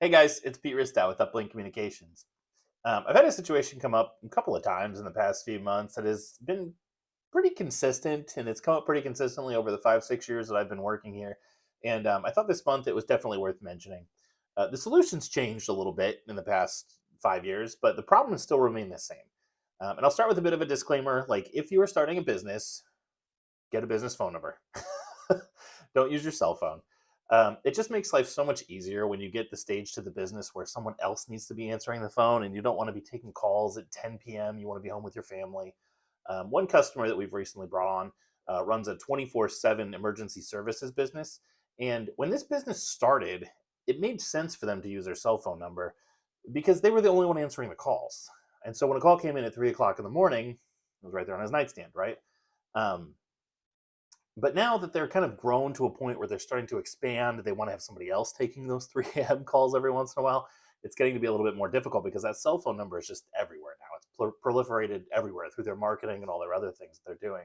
Hey guys, it's Pete Ristow with Uplink Communications. I've had a situation come up a couple of times in the past few months that has been pretty consistent, and it's come up pretty consistently over the 5, 6 years that I've been working here. And I thought this month it was definitely worth mentioning. The solutions changed a little bit in the past 5 years, but the problems still remain the same. And I'll start with a bit of a disclaimer: like, if you are starting a business, get a business phone number. Don't use your cell phone. It just makes life so much easier when you get the stage to the business where someone else needs to be answering the phone and you don't want to be taking calls at 10 p.m. You want to be home with your family. One customer that we've recently brought on runs a 24/7 emergency services business. And when this business started, it made sense for them to use their cell phone number because they were the only one answering the calls. And so when a call came in at 3 o'clock in the morning, it was right there on his nightstand, right? Um, but now that they're kind of grown to a point where they're starting to expand, they want to have somebody else taking those 3 a.m. calls every once in a while. It's getting to be a little bit more difficult because that cell phone number is just everywhere now. It's proliferated everywhere through their marketing and all their other things that they're doing,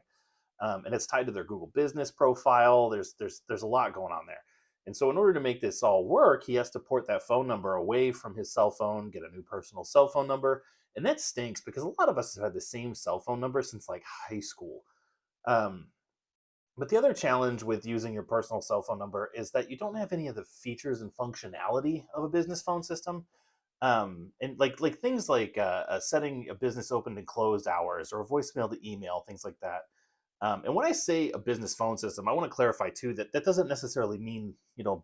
and it's tied to their Google Business profile. There's a lot going on there, and so in order to make this all work, he has to port that phone number away from his cell phone, get a new personal cell phone number, and that stinks because a lot of us have had the same cell phone number since like high school. Um, but the other challenge with using your personal cell phone number is that you don't have any of the features and functionality of a business phone system. And like things like setting a business open and closed hours or a voicemail to email, things like that. And when I say a business phone system, I want to clarify too that that doesn't necessarily mean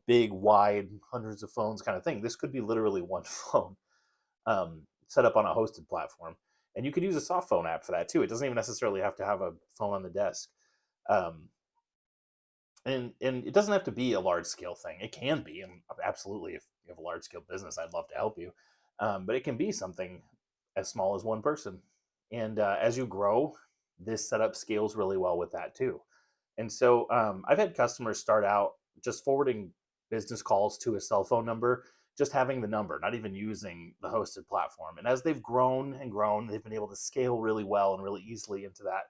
big, wide, hundreds of phones kind of thing. This could be literally one phone set up on a hosted platform, and you could use a soft phone app for that too. It doesn't even necessarily have to have a phone on the desk. Um, and it doesn't have to be a large scale thing. It can be, and absolutely, if you have a large scale business, I'd love to help you. But it can be something as small as one person. And as you grow, this setup scales really well with that too. And so I've had customers start out just forwarding business calls to a cell phone number, just having the number, not even using the hosted platform. And as they've grown and grown, they've been able to scale really well and really easily into that.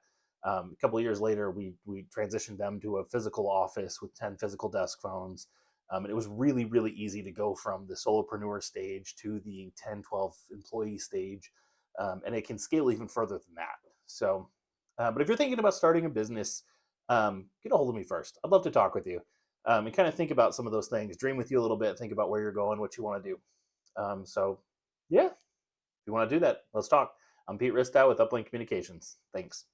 A couple of years later, we transitioned them to a physical office with 10 physical desk phones. And it was really, really easy to go from the solopreneur stage to the 10, 12 employee stage. And it can scale even further than that. So, but if you're thinking about starting a business, get a hold of me first. I'd love to talk with you and kind of think about some of those things, dream with you a little bit, think about where you're going, what you want to do. Yeah, if you want to do that, let's talk. I'm Pete Ristow with Uplink Communications. Thanks.